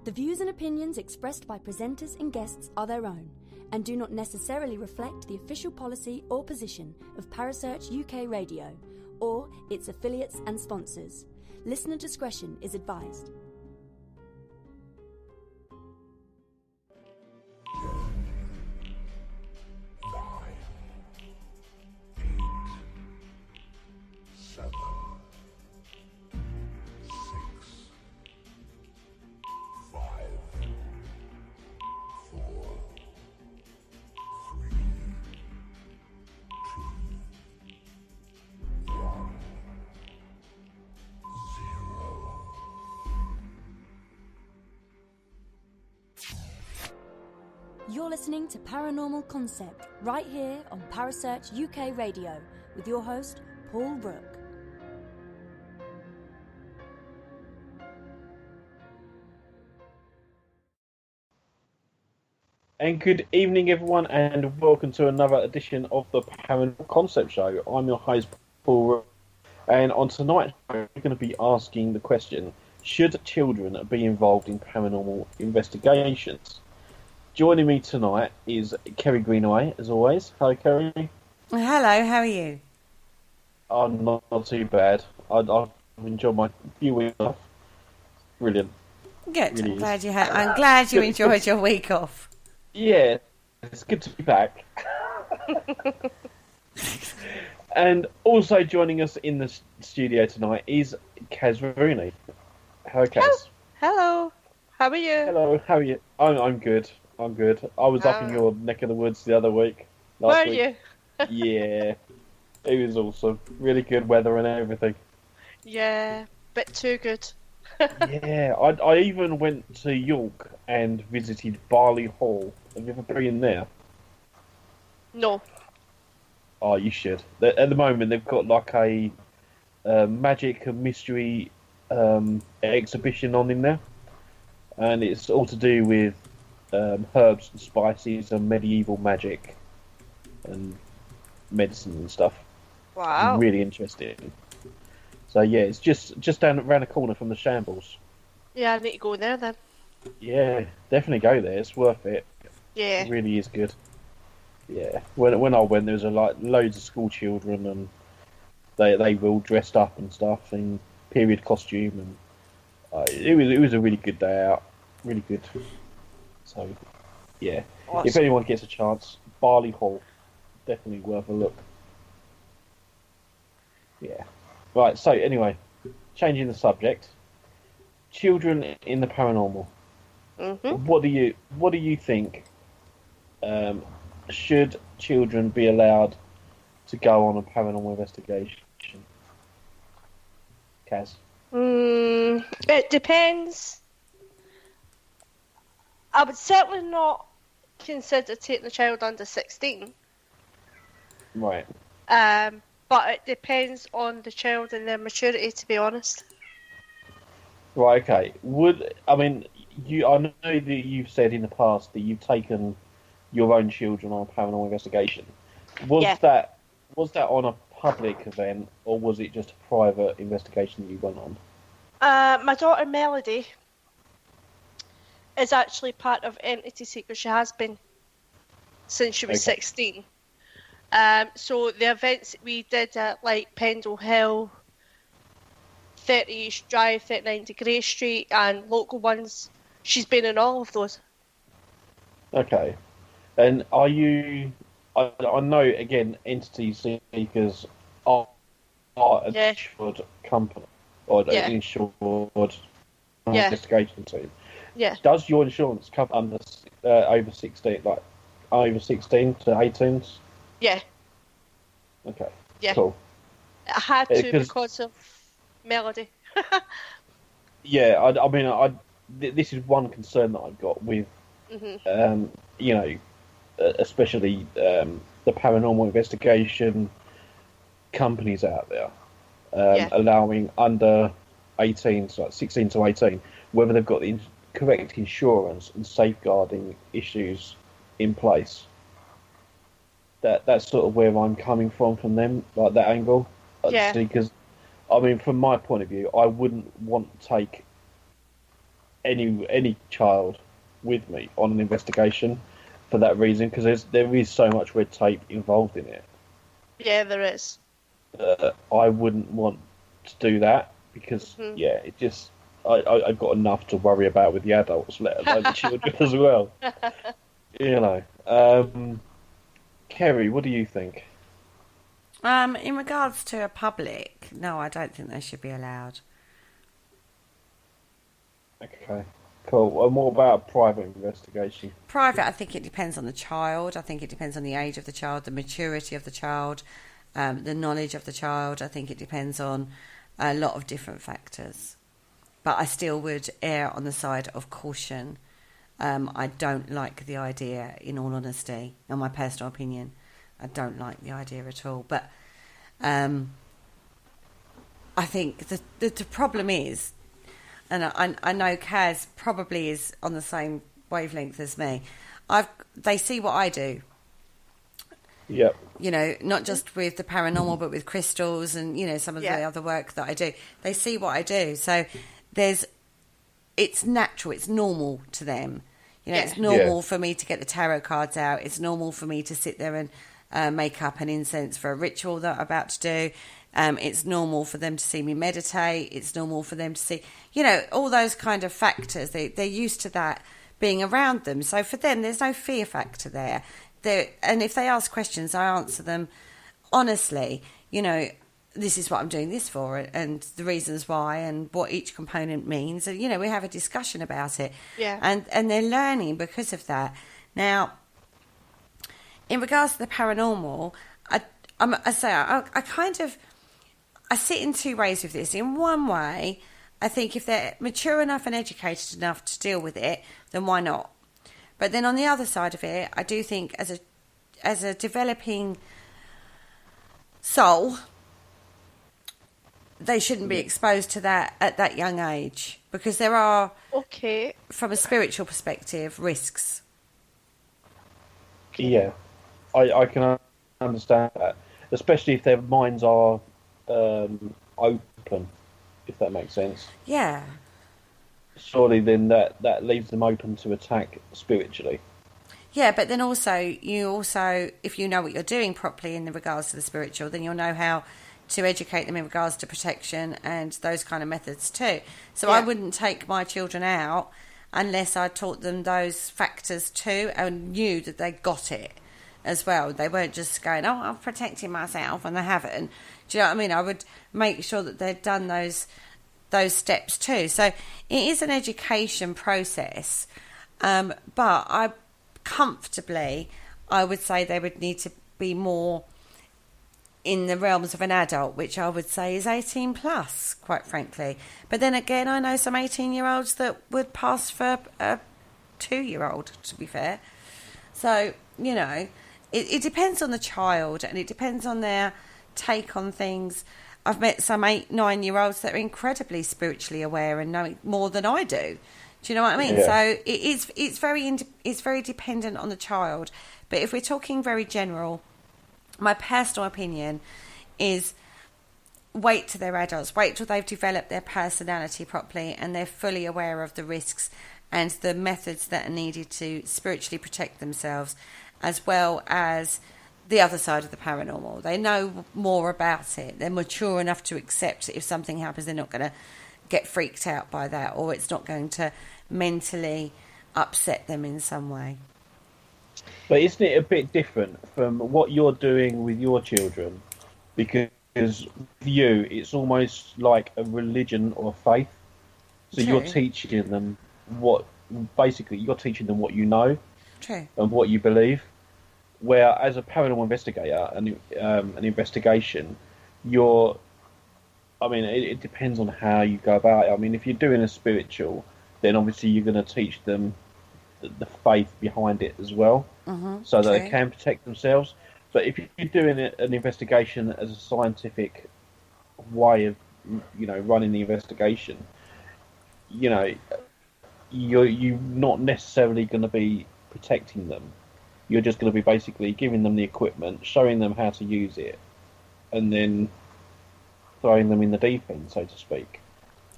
The views and opinions expressed by presenters and guests are their own and do not necessarily reflect the official policy or position of Parasearch UK Radio or its affiliates and sponsors. Listener discretion is advised. You're listening to Paranormal Concept right here on Parasearch UK Radio with your host, Paul Rook. And good evening, everyone, and welcome to another edition of the Paranormal Concept Show. I'm your host, Paul Rook, and on tonight's show, we're going to be asking the question, should children be involved in paranormal investigations? Joining me tonight is Kerry Greenaway, as always. Hello, Kerry. Hello, how are you? I'm not too bad. I've enjoyed my few weeks off. Brilliant. Good. Really I'm glad you enjoyed your week off. Yeah, it's good to be back. And also joining us in the studio tonight is Caz Rooney. Hello, Caz. Hello. How are you? Hello. How are you? I'm good. I'm good. I was up in your neck of the woods the other week. Were you? Yeah. It was awesome. Really good weather and everything. Yeah, bit too good. Yeah, I even went to York and visited Barley Hall. Have you ever been there? No. Oh, you should. At the moment, they've got like a magic and mystery exhibition on in there. And it's all to do with herbs and spices and medieval magic and medicine and stuff. Wow. Really interesting. So yeah, it's just down around the corner from the Shambles. Yeah, I need to go there then. Yeah, definitely go there. It's worth it. Yeah. It really is good. Yeah. When I went, there was loads of school children, and they were all dressed up and stuff in period costume, and it was a really good day out. Really good. So, yeah. Awesome. If anyone gets a chance, Barley Hall, definitely worth a look. Yeah. Right. So anyway, changing the subject. Children in the paranormal. Mm-hmm. What do you think? Should children be allowed to go on a paranormal investigation? Caz? It depends. I would certainly not consider taking a child under 16. Right. But it depends on the child and their maturity, to be honest. Right. Okay. I know that you've said in the past that you've taken your own children on a paranormal investigation. Was that on a public event, or was it just a private investigation that you went on? My daughter Melody is actually part of Entity Seekers. She has been since she was 16. So the events we did at like Pendle Hill, 30 East Drive, 39 to Grey Street, and local ones, she's been in all of those. Okay. And are you... I know, again, Entity Seekers are an insured company, or an insured investigation team. Yeah. Does your insurance cover under over 16, like over 16 to 18s? Yeah. Okay. Yeah. Cool. I had to because of Melody. Yeah, this is one concern that I've got with, especially the paranormal investigation companies out there, allowing under 18s, like 16 to 18, whether they've got the correct insurance and safeguarding issues in place. That's sort of where I'm coming from them, like that angle. Yeah. Because, I mean, from my point of view, I wouldn't want to take any child with me on an investigation for that reason, because there is so much red tape involved in it. Yeah, there is. I wouldn't want to do that because it just I've got enough to worry about with the adults, let alone the children as well. You know, Kerry, what do you think? In regards to a public, no, I don't think they should be allowed. Okay, cool. And what about a private investigation? Private, I think it depends on the child. I think it depends on the age of the child, the maturity of the child, the knowledge of the child. I think it depends on a lot of different factors. But I still would err on the side of caution. I don't like the idea, in all honesty, in my personal opinion. I don't like the idea at all. But I think the problem is, and I know Caz probably is on the same wavelength as me. They see what I do. Yep. You know, not just with the paranormal, but with crystals and, you know, some of the other work that I do. They see what I do. So it's natural, it's normal to them. You know, it's normal for me to get the tarot cards out. It's normal for me to sit there and make up an incense for a ritual that I'm about to do. It's normal for them to see me meditate. It's normal for them to see, you know, all those kind of factors. They're used to that being around them. So for them, there's no fear factor there. And if they ask questions, I answer them honestly. You know, this is what I'm doing this for, and the reasons why, and what each component means. And, you know, we have a discussion about it. Yeah. And they're learning because of that. Now, in regards to the paranormal, I sit in two ways with this. In one way, I think if they're mature enough and educated enough to deal with it, then why not? But then on the other side of it, I do think as a developing soul, they shouldn't be exposed to that at that young age, because there are, from a spiritual perspective, risks. Yeah, I can understand that, especially if their minds are open, if that makes sense. Yeah. Surely then that leaves them open to attack spiritually. Yeah, but then also, if you know what you're doing properly in regards to the spiritual, then you'll know how to educate them in regards to protection and those kind of methods too. So I wouldn't take my children out unless I taught them those factors too and knew that they got it as well. They weren't just going, oh, I'm protecting myself, and they haven't. Do you know what I mean? I would make sure that they'd done those steps too. So it is an education process, but I would say they would need to be more in the realms of an adult, which I would say is 18 plus, quite frankly. But then again, I know some 18-year-olds that would pass for a 2-year-old, to be fair. So, you know, it depends on the child, and it depends on their take on things. I've met some 8-9-year-olds that are incredibly spiritually aware and know more than I do. Do you know what I mean? Yeah. So it's very dependent on the child. But if we're talking very general, my personal opinion is wait till they're adults. Wait till they've developed their personality properly and they're fully aware of the risks and the methods that are needed to spiritually protect themselves, as well as the other side of the paranormal. They know more about it. They're mature enough to accept if something happens, they're not going to get freaked out by that, or it's not going to mentally upset them in some way. But isn't it a bit different from what you're doing with your children? Because with you, it's almost like a religion or a faith. So True. You're teaching them what you know. True. And what you believe. Where as a paranormal investigator and an investigation, it depends on how you go about it. I mean, if you're doing a spiritual, then obviously you're going to teach them the faith behind it as well, so that they can protect themselves. But if you're doing an investigation as a scientific way of, running the investigation, you're not necessarily going to be protecting them. You're just going to be basically giving them the equipment, showing them how to use it, and then throwing them in the deep end, so to speak.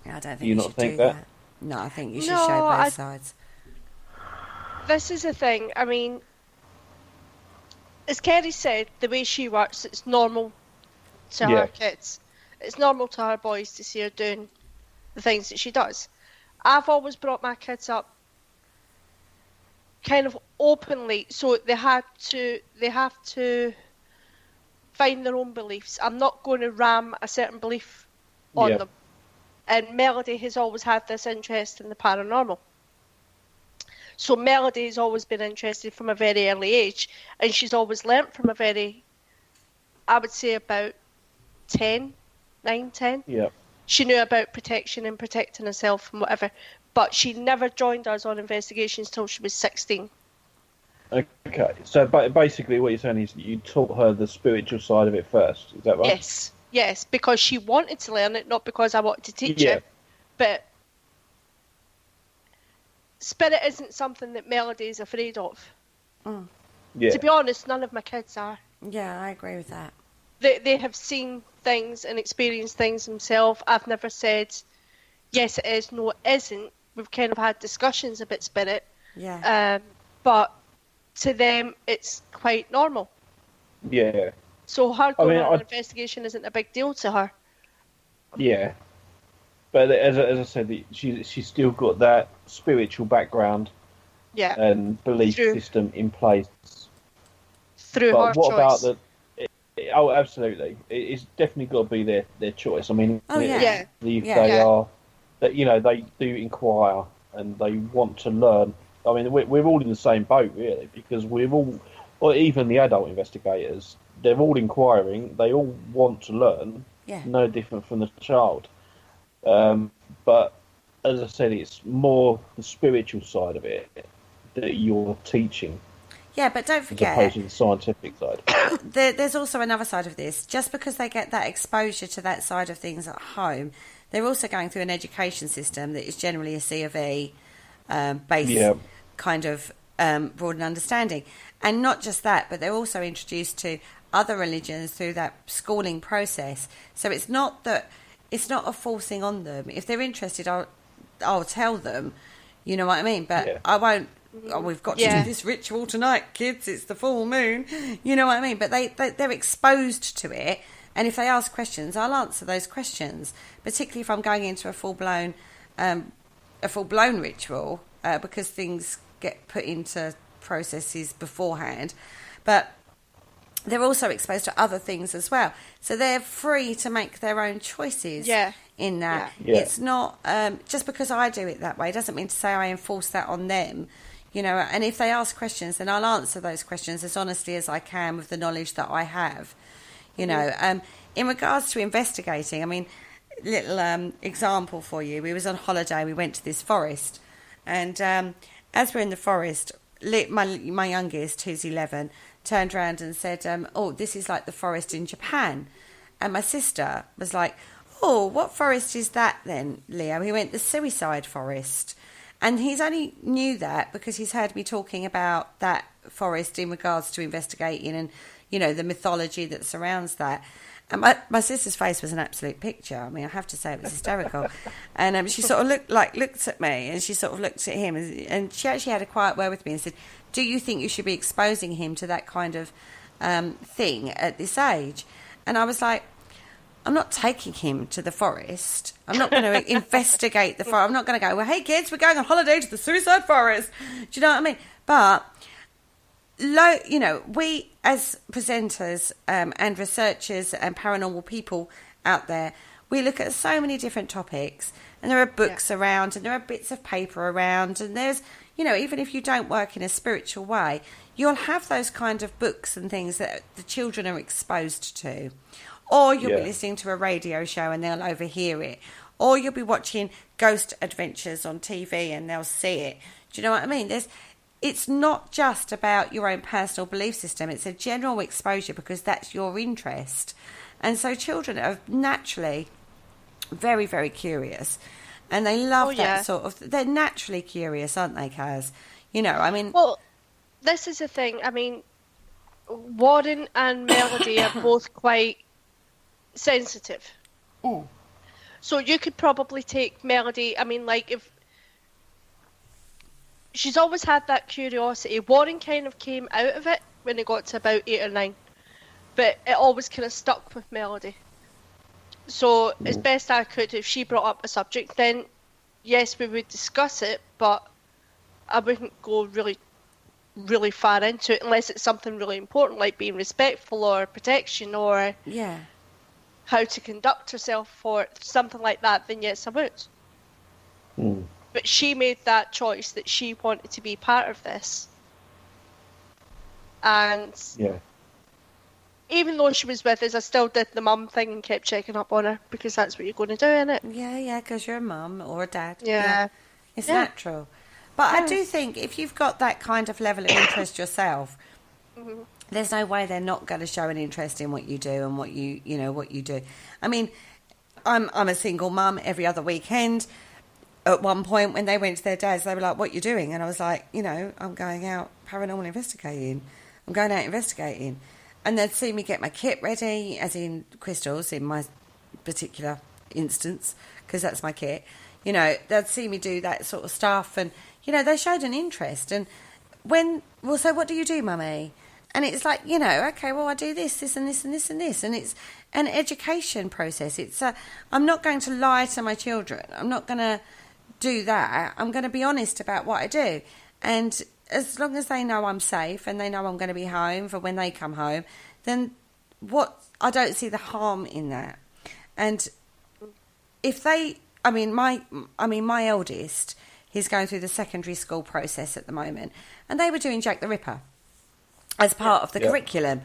I don't think do you not should think do that? No, I think you should show both sides. This is the thing. I mean, as Kerry said, the way she works, it's normal to her kids. It's normal to her boys to see her doing the things that she does. I've always brought my kids up kind of openly, so they have to find their own beliefs. I'm not going to ram a certain belief on them. And Melody has always had this interest in the paranormal. So Melody has always been interested from a very early age, and she's always learnt from a very, I would say about 9, 10. Yeah. She knew about protection and protecting herself and whatever, but she never joined us on investigations till she was 16. Okay, so basically what you're saying is you taught her the spiritual side of it first, is that right? Yes, because she wanted to learn it, not because I wanted to teach her. But spirit isn't something that Melody is afraid of. Mm. Yeah. To be honest, none of my kids are. Yeah, I agree with that. They have seen things and experienced things themselves. I've never said, yes, it is, no, it isn't. We've kind of had discussions about spirit. Yeah. But to them, it's quite normal. Yeah. So her going on an investigation isn't a big deal to her. Yeah. But as I said, she's still got that spiritual background and belief system in place. Through her choice. What about the... Oh, absolutely. It's definitely got to be their choice. I mean, they are... That, you know, they do inquire and they want to learn. I mean, we're all in the same boat, really, because we've all... Or even the adult investigators, they're all inquiring. They all want to learn. Yeah. No different from the child. But as I said, it's more the spiritual side of it that you're teaching. Yeah, but don't forget, as opposed to the scientific side. There's also another side of this. Just because they get that exposure to that side of things at home, they're also going through an education system that is generally a C of E based kind of broadened understanding. And not just that, but they're also introduced to other religions through that schooling process. So it's not a forcing on them. If they're interested, I'll tell them. You know what I mean? But I won't. Oh, we've got to do this ritual tonight, kids. It's the full moon. You know what I mean? But they're exposed to it. And if they ask questions, I'll answer those questions. Particularly if I'm going into a full blown ritual, because things get put into processes beforehand. But they're also exposed to other things as well. So they're free to make their own choices in that. Yeah. It's not, just because I do it that way doesn't mean to say I enforce that on them. You know, and if they ask questions, then I'll answer those questions as honestly as I can with the knowledge that I have. You know, in regards to investigating, I mean, little example for you. We was on holiday. We went to this forest, and as we're in the forest, my youngest, who's 11, turned around and said, "Oh, this is like the forest in Japan." And my sister was like, "Oh, what forest is that then, Leo?" He went, "The suicide forest." And he's only knew that because he's heard me talking about that forest in regards to investigating and, you know, the mythology that surrounds that. And my sister's face was an absolute picture. I mean, I have to say it was hysterical. And she sort of looked at me, and she sort of looked at him, and she actually had a quiet word with me and said, "Do you think you should be exposing him to that kind of thing at this age?" And I was like, I'm not taking him to the forest. I'm not going to investigate the forest. I'm not going to go, "Well, hey, kids, we're going on holiday to the suicide forest." Do you know what I mean? But, you know, we as presenters and researchers and paranormal people out there, we look at so many different topics, and there are books around, and there are bits of paper around, and there's, you know, even if you don't work in a spiritual way, you'll have those kind of books and things that the children are exposed to. Or you'll be listening to a radio show and they'll overhear it. Or you'll be watching ghost adventures on TV and they'll see it. Do you know what I mean? It's not just about your own personal belief system. It's a general exposure because that's your interest. And so children are naturally very, very curious. And they love that sort of... They're naturally curious, aren't they, Caz? You know, I mean... Well, this is the thing. I mean, Warren and Melody are both quite sensitive. So you could probably take Melody... I mean, like, if she's always had that curiosity. Warren kind of came out of it when it got to about 8 or 9, but it always kind of stuck with Melody. So as best I could, if she brought up a subject, then yes, we would discuss it, but I wouldn't go really, really far into it unless it's something really important, like being respectful or protection or how to conduct herself or something like that. Then yes, I would. But she made that choice that she wanted to be part of this, and even though she was with us, I still did the mum thing and kept checking up on her because that's what you're going to do, innit? Yeah, because you're a mum or a dad. Yeah. It's natural. But I do think if you've got that kind of level of interest yourself, there's no way they're not going to show an interest in what you do and what you do. I mean, I'm a single mum. Every other weekend, at one point when they went to their dads, they were like, "What you doing?" And I was like, "I'm going out paranormal investigating. I'm going out investigating." And they'd see me get my kit ready, as in crystals, in my particular instance, because that's my kit. They'd see me do that sort of stuff, and they showed an interest. And so what do you do, mummy? And it's like, okay, well, I do this and this and this and this, and it's an education process. I'm not going to lie to my children. I'm not going to do that. I'm going to be honest about what I do, and as long as they know I'm safe and they know I'm going to be home for when they come home, then I don't see the harm in that. And if they, my eldest, he's going through the secondary school process at the moment, and they were doing Jack the Ripper as part of the curriculum.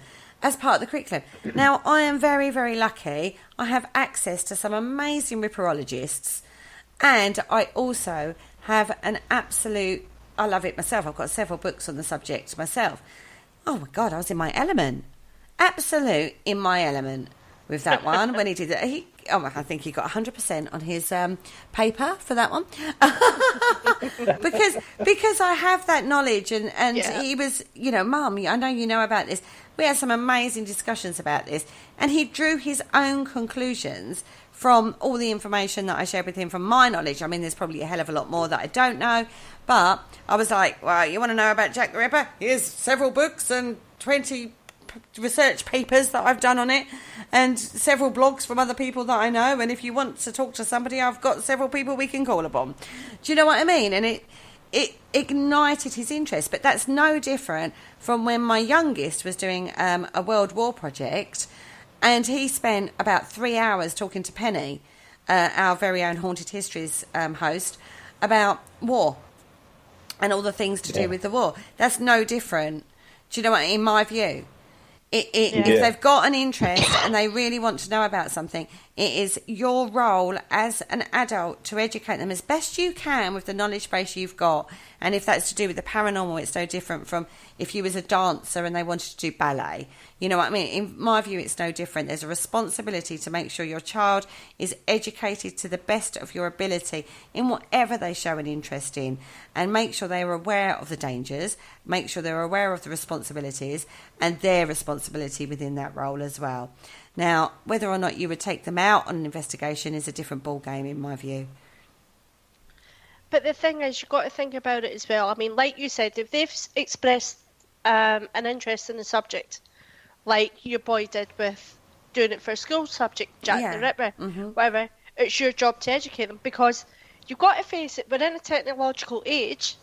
Now, I am very, very lucky. I have access to some amazing ripperologists, and I also have I love it myself. I've got several books on the subject myself. Oh my God, I was in my element. Absolute in my element with that one. When he did it, I think he got 100% on his paper for that one. because I have that knowledge, and he was, Mum, I know you know about this. We had some amazing discussions about this, and he drew his own conclusions from all the information that I shared with him from my knowledge. I mean, there's probably a hell of a lot more that I don't know, but I was like, well, you want to know about Jack the Ripper? Here's several books and 20 research papers that I've done on it, and several blogs from other people that I know, and if you want to talk to somebody, I've got several people we can call upon. Do you know what I mean? And it ignited his interest. But that's no different from when my youngest was doing a World War project, and he spent about 3 hours talking to Penny, our very own Haunted Histories host, about war and all the things to do with the war. That's no different. Do you know what? In my view, if they've got an interest and they really want to know about something, it is your role as an adult to educate them as best you can with the knowledge base you've got. And if that's to do with the paranormal, it's no different from if you was a dancer and they wanted to do ballet. You know what I mean? In my view, it's no different. There's a responsibility to make sure your child is educated to the best of your ability in whatever they show an interest in, and make sure they are aware of the dangers, make sure they're aware of the responsibilities and their responsibility within that role as well. Now, whether or not you would take them out on an investigation is a different ball game in my view. But the thing is, you've got to think about it as well. I mean, like you said, if they've expressed an interest in the subject, like your boy did with doing it for a school subject, Jack the Ripper, whatever, it's your job to educate them, because you've got to face it, we're in a technological age.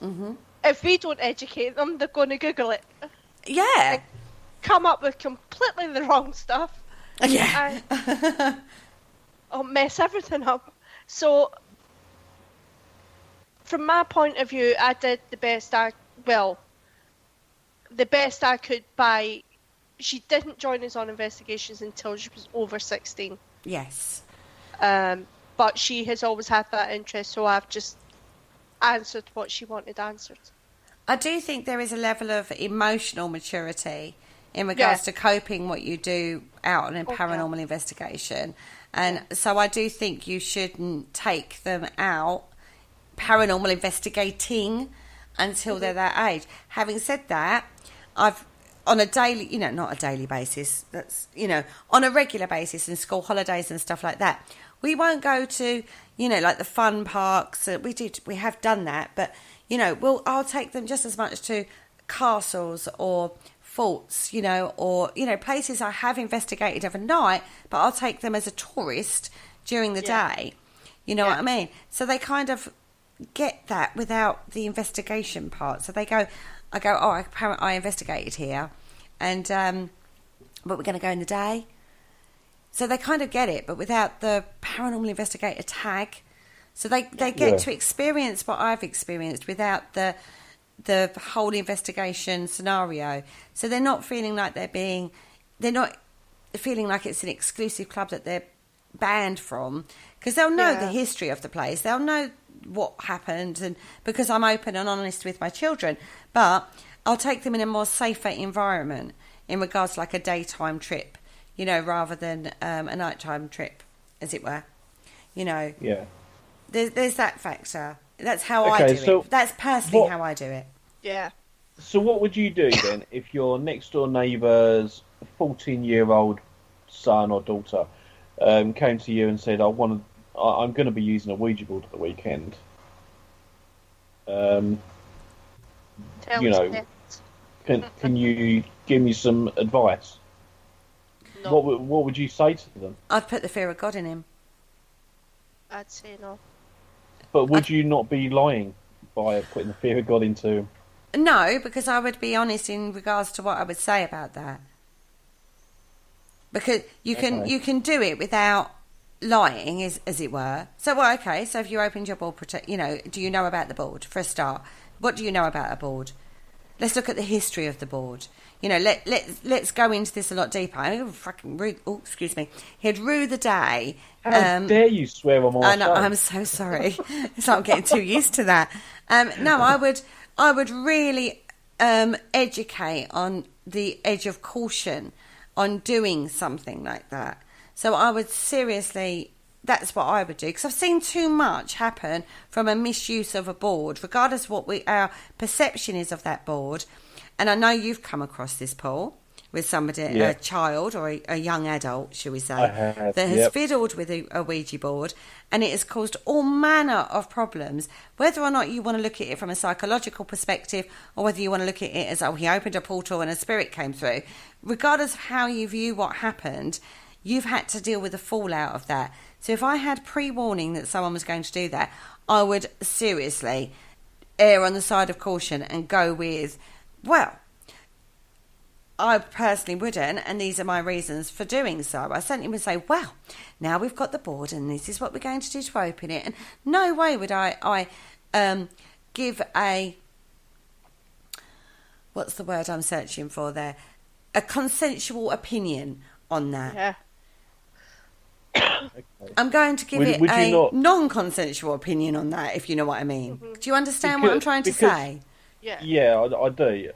If we don't educate them, they're going to Google it. Yeah. Come up with completely the wrong stuff. Yeah. I'll mess everything up. So, from my point of view, I did the best I could by... She didn't join us on investigations until she was over 16. Yes. But she has always had that interest, so I've just answered what she wanted answered. I do think there is a level of emotional maturity in regards to coping what you do out on a paranormal investigation. And so I do think you shouldn't take them out paranormal investigating until they're that age. Having said that, I've on a daily, not a daily basis, that's, on a regular basis in school holidays and stuff like that, we won't go to, like the fun parks. We have done that, but, Well, I'll take them just as much to castles or forts, or, places I have investigated overnight, but I'll take them as a tourist during the day. You know what I mean? So they kind of get that without the investigation part. So I investigated here, and but we're going to go in the day. So they kind of get it, but without the paranormal investigator tag. So they get to experience what I've experienced without the whole investigation scenario. So they're not feeling like they're not feeling like it's an exclusive club that they're banned from, because they'll know the history of the place. They'll know what happened, and because I'm open and honest with my children, but I'll take them in a more safer environment in regards to like a daytime trip, rather than a nighttime trip, as it were. Yeah. There's that factor. That's how I do it. That's personally how I do it. Yeah. So what would you do then if your next door neighbour's 14-year-old son or daughter came to you and said, I'm going to be using a Ouija board at the weekend? Can you give me some advice? No. What would you say to them? I'd put the fear of God in him. I'd say no. But would you not be lying by putting the fear of God into him? No, because I would be honest in regards to what I would say about that. Because you can do it without lying, as it were. So, so if you opened your board, do you know about the board, for a start? What do you know about a board? Let's look at the history of the board. Let's go into this a lot deeper. I'm fucking rude. Oh, excuse me. He'd rue the day. How dare you swear on my show? I'm so sorry. So I'm getting too used to that. No, I would really educate on the edge of caution on doing something like that. So I would seriously, that's what I would do, because I've seen too much happen from a misuse of a board, regardless of what our perception is of that board. And I know you've come across this, Paul, with somebody, a child or a young adult, shall we say, that has fiddled with a Ouija board, and it has caused all manner of problems, whether or not you want to look at it from a psychological perspective or whether you want to look at it as, he opened a portal and a spirit came through. Regardless of how you view what happened, you've had to deal with the fallout of that. So if I had pre-warning that someone was going to do that, I would seriously err on the side of caution and go with, I personally wouldn't, and these are my reasons for doing so. I certainly would say, now we've got the board and this is what we're going to do to open it. And no way would I give what's the word I'm searching for there? A consensual opinion on that. Yeah. Okay. I'm going to give it a non-consensual opinion on that, if you know what I mean. Mm-hmm. Do you understand what I'm trying to say? Yeah, I do.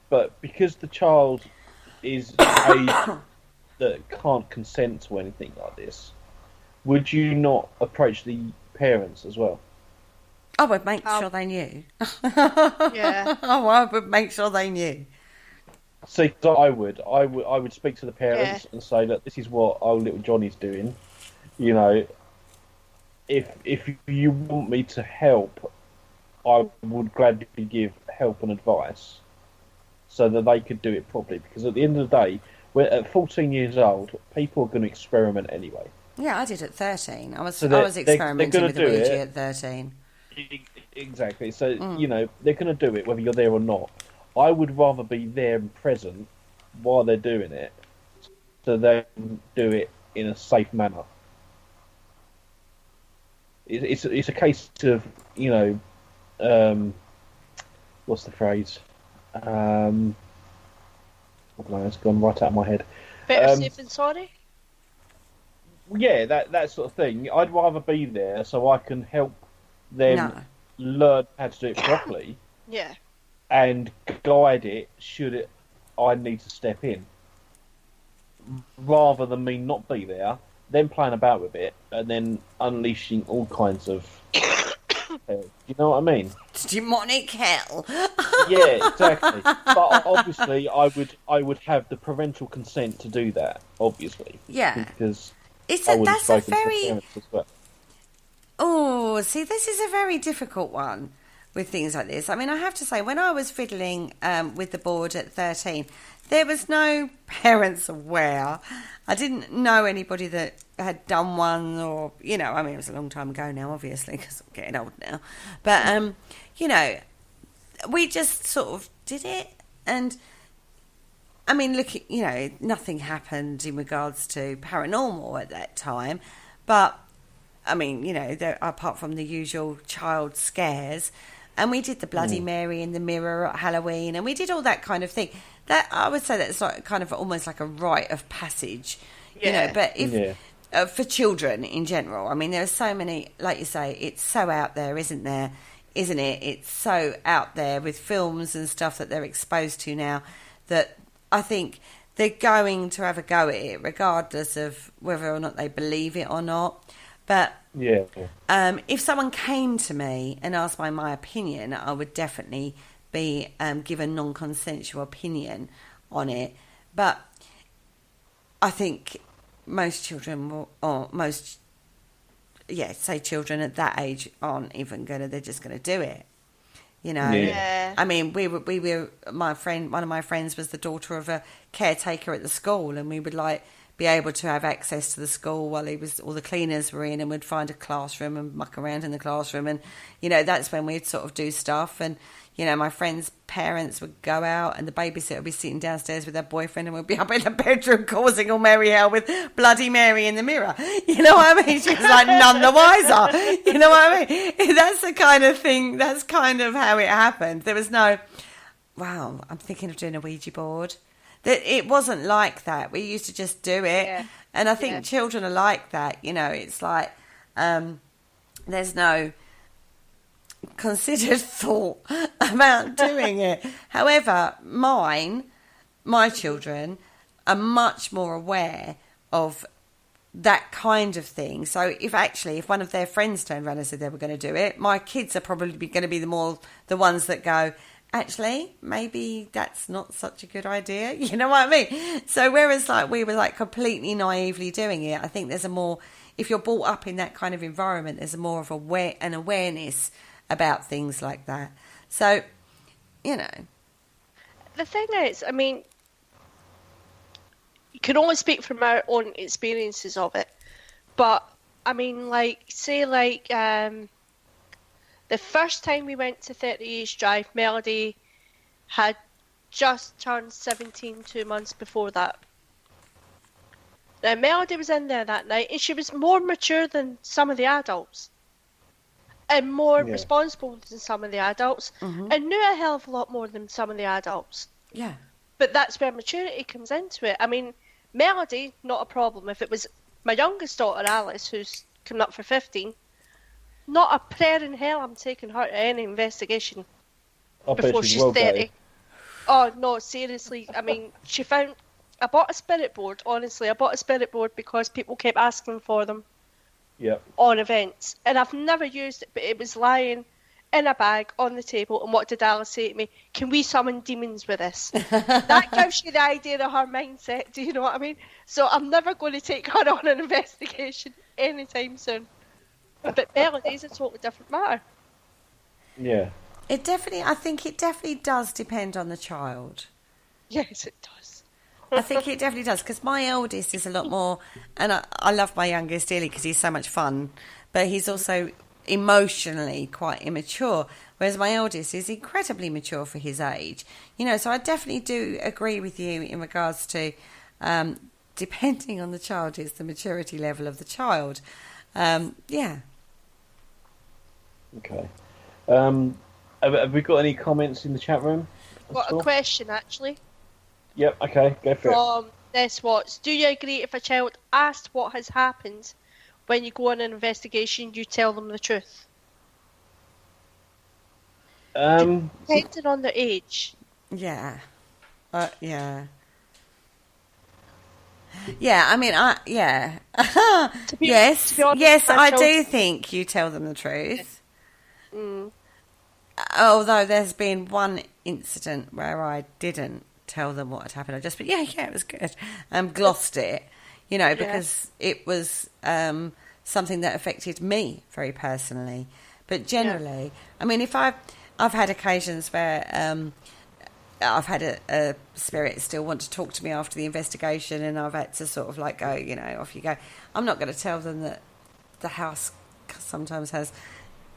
But because the child is age that can't consent to anything like this, would you not approach the parents as well? I would make sure they knew. Yeah. I would make sure they knew. See, I would speak to the parents and say, look, this is what our little Johnny's doing. If you want me to help, I would gladly give help and advice so that they could do it properly. Because at the end of the day, at 14 years old, people are going to experiment anyway. Yeah, I did at 13. I was experimenting with the Ouija at 13. Exactly. So, they're going to do it whether you're there or not. I would rather be there and present while they're doing it so they can do it in a safe manner. It's a case of, what's the phrase? It's gone right out of my head. Better safe than sorry? Yeah, that sort of thing. I'd rather be there so I can help them learn how to do it properly. Yeah. And guide it should I need to step in. Rather than me not be there, then playing about with it, and then unleashing all kinds of hell. You know what I mean? Demonic hell. Yeah, exactly. But obviously, I would have the parental consent to do that. Obviously, because that's a very. Well. Oh, see, this is a very difficult one. with things like this. I mean, I have to say, when I was fiddling with the board at 13, there was no parents aware. I didn't know anybody that had done one, or, you know, I mean, it was a long time ago now, obviously, because I'm getting old now. But, you know, we just sort of did it. And, I mean, look, you know, nothing happened in regards to paranormal at that time. But, I mean, you know, apart from the usual child scares. And we did the Bloody Mary in the mirror at Halloween, and we did all that kind of thing. That, I would say, that's like kind of almost like a rite of passage, you know. But if for children in general, I mean, there are so many, like you say, it's so out there, isn't there? Isn't it? It's so out there with films and stuff that they're exposed to now, that I think they're going to have a go at it, regardless of whether or not they believe it or not. But if someone came to me and asked my opinion, I would definitely be given non-consensual opinion on it. But I think most children will, or most, say children at that age aren't even they're just gonna do it. You know, I mean, we were one of my friends was the daughter of a caretaker at the school, and we would be able to have access to the school while all the cleaners were in, and we'd find a classroom and muck around in the classroom, and, you know, that's when we'd sort of do stuff. And, you know, my friends' parents would go out, and the babysitter would be sitting downstairs with her boyfriend, and we'd be up in the bedroom causing all merry hell with Bloody Mary in the mirror. You know what I mean? She was like none the wiser. You know what I mean? That's the kind of thing, that's kind of how it happened. There was no, wow, I'm thinking of doing a Ouija board. That it wasn't like that. We used to just do it. And I think children are like that. You know, it's like there's no considered thought about doing it. However, my children are much more aware of that kind of thing. So if one of their friends turned around and said they were going to do it, my kids are probably going to be the ones that go, actually, maybe that's not such a good idea. You know what I mean? So whereas we were completely naively doing it, I think there's if you're brought up in that kind of environment, there's more of an awareness about things like that. So, you know. The thing is, I mean, you can only speak from our own experiences of it. But, I mean, the first time we went to 30 East Drive, Melody had just turned 17 2 months before that. Now, Melody was in there that night, and she was more mature than some of the adults, and more responsible than some of the adults, and knew a hell of a lot more than some of the adults. Yeah. But that's where maturity comes into it. I mean, Melody, not a problem. If it was my youngest daughter, Alice, who's coming up for 15, not a prayer in hell I'm taking her to any investigation before she's 30. Oh, no, seriously. I mean, I bought a spirit board, honestly. I bought a spirit board because people kept asking for them on events. And I've never used it, but it was lying in a bag on the table. And what did Alice say to me? Can we summon demons with this? That gives you the idea of her mindset. Do you know what I mean? So I'm never going to take her on an investigation anytime soon. But Melody's a totally different matter. Yeah. I think it definitely does depend on the child. Yes, it does. I think it definitely does, because my eldest is a lot more, and I love my youngest dearly because he's so much fun, but he's also emotionally quite immature, whereas my eldest is incredibly mature for his age. You know, so I definitely do agree with you in regards to depending on the child is the maturity level of the child. Yeah. Okay. Have we got any comments in the chat room? Got a question, actually. Yep, okay, go for it. From Des Watts. Do you agree if a child asked what has happened, when you go on an investigation, you tell them the truth? Depending on their age. Yeah. Yeah. Yeah, I mean, yes, I do think you tell them the truth. Although there's been one incident where I didn't tell them what had happened. But it was good. Glossed it, you know, because it was something that affected me very personally. But generally, I mean, if I I've had occasions where I've had a spirit still want to talk to me after the investigation, and I've had to sort of like go, off you go. I'm not going to tell them that the house sometimes has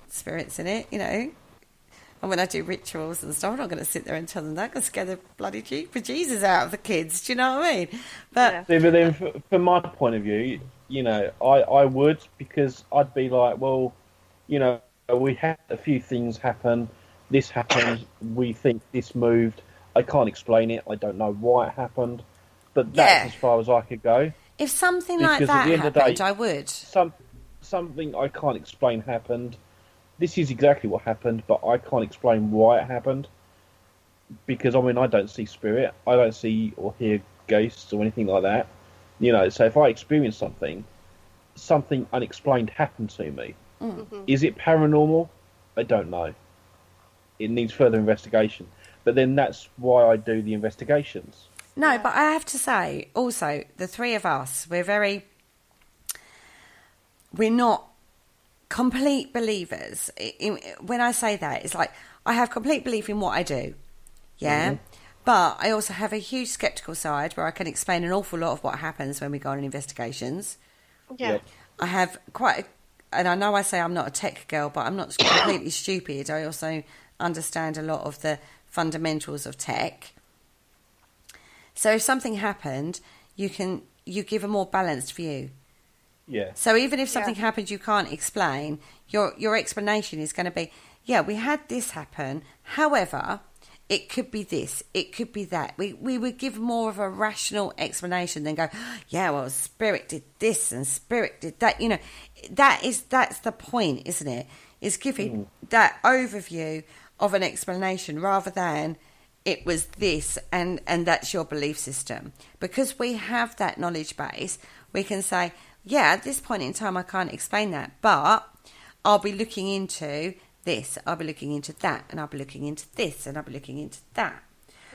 spirits in it, And when I do rituals and stuff, I'm not going to sit there and tell them that. Going to scare the bloody Jesus out of the kids. Do you know what I mean? But then, from my point of view, I would, because I'd be like, well, we had a few things happen. This happened. We think this moved. I can't explain it. I don't know why it happened. But that's as far as I could go. If something like that happened, I would. Something I can't explain happened. This is exactly what happened, but I can't explain why it happened. Because, I don't see spirit. I don't see or hear ghosts or anything like that. So if I experience something unexplained happened to me. Mm-hmm. Is it paranormal? I don't know. It needs further investigation. But then that's why I do the investigations. No, but I have to say, also, the three of us, we're not complete believers. When I say that, it's like I have complete belief in what I do, but I also have a huge skeptical side where I can explain an awful lot of what happens when we go on investigations. I have and I know I say I'm not a tech girl, but I'm not completely stupid. I also understand a lot of the fundamentals of tech. So if something happened, you give a more balanced view. Yeah. So even if something happened you can't explain, your explanation is going to be, we had this happen. However, it could be this, it could be that. We would give more of a rational explanation than go, spirit did this and spirit did that. That's the point, isn't it? Is giving that overview of an explanation rather than it was this and that's your belief system. Because we have that knowledge base, we can say, at this point in time I can't explain that, but I'll be looking into this, I'll be looking into that, and I'll be looking into this, and I'll be looking into that.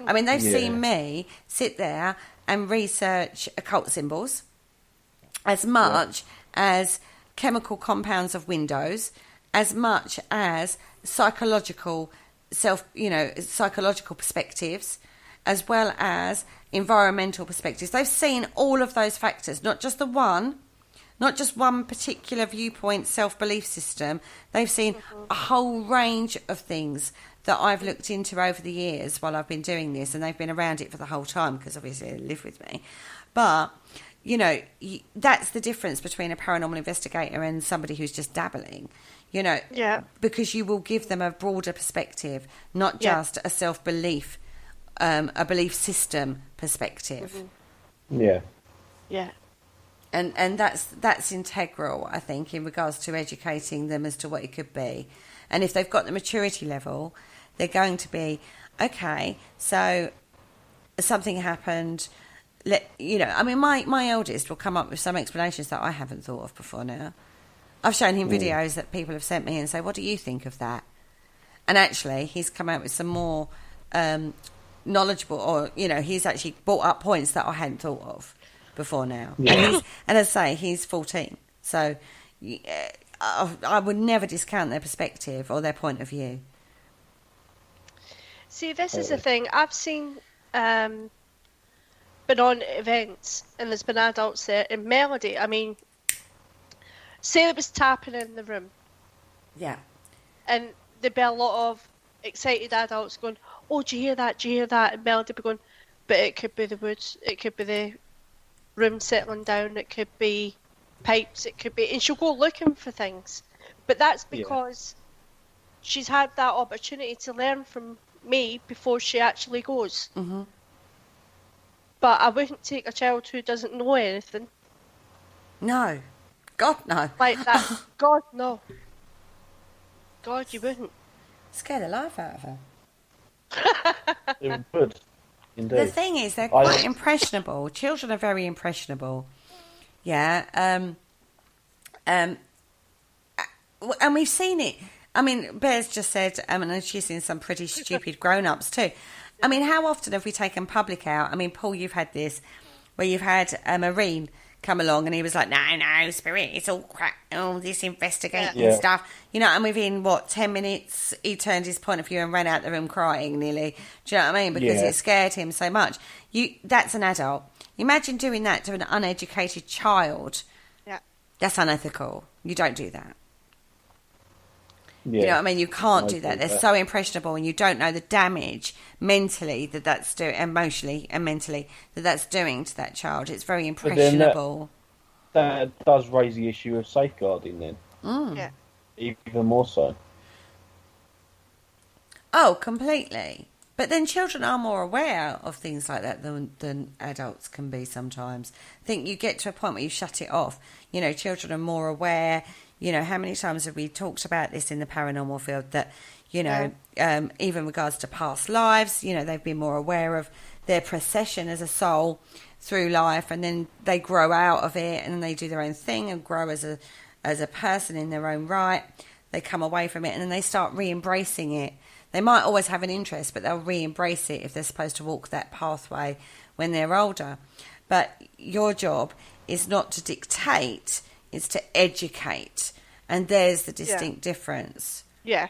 I mean, they've seen me sit there and research occult symbols as much as chemical compounds of windows, as much as psychological perspectives, as well as environmental perspectives. They've seen all of those factors, not just one particular viewpoint, self-belief system. They've seen a whole range of things that I've looked into over the years while I've been doing this, and they've been around it for the whole time because obviously they live with me. But, that's the difference between a paranormal investigator and somebody who's just dabbling. Because you will give them a broader perspective, not just a self-belief, a belief system perspective. Yeah. And that's integral, I think, in regards to educating them as to what it could be. And if they've got the maturity level, they're going to be, okay, so something happened. My eldest will come up with some explanations that I haven't thought of before now. I've shown him videos that people have sent me and say, what do you think of that? And actually, he's come out with some more knowledgeable, or, he's actually brought up points that I hadn't thought of before now. And as I say, he's 14. So I would never discount their perspective or their point of view. See, this is the thing. I've seen, been on events, and there's been adults there in melody. I mean, say it was tapping in the room. Yeah. And there'd be a lot of excited adults going, oh, do you hear that? Do you hear that? And melody be going, but it could be the woods. It could be the room settling down. It could be pipes. It could be... And she'll go looking for things. But that's because she's had that opportunity to learn from me before she actually goes. Mm-hmm. But I wouldn't take a child who doesn't know anything. No. God, no. Like that. God, no. God, you wouldn't. Scare the life out of her. It would. Indeed. The thing is, they're quite impressionable. Children are very impressionable. Yeah. And we've seen it. I mean, Bear's just said, and she's seen some pretty stupid grown-ups too. How often have we taken public out? Paul, you've had this, where you've had a Marine come along, and he was like, no, spirit, it's all crap, all this investigating stuff, and within 10 minutes he turned his point of view and ran out the room crying nearly. Do you know what I mean? Because it scared him so much. That's an adult. Imagine doing that to an uneducated child. Yeah, that's unethical. You don't do that. Yeah. You know what I mean? You can't do that. They're so impressionable, and you don't know the damage mentally that's doing, emotionally and mentally that's doing to that child. It's very impressionable. That does raise the issue of safeguarding then. Yeah. Even more so. Oh, completely. But then children are more aware of things like that than adults can be sometimes. I think you get to a point where you shut it off. Children are more aware. How many times have we talked about this in the paranormal field that, even regards to past lives, they've been more aware of their procession as a soul through life, and then they grow out of it and they do their own thing and grow as a person in their own right. They come away from it and then they start re-embracing it. They might always have an interest, but they'll re-embrace it if they're supposed to walk that pathway when they're older. But your job is not to dictate, it's to educate. And there's the distinct difference. Yeah.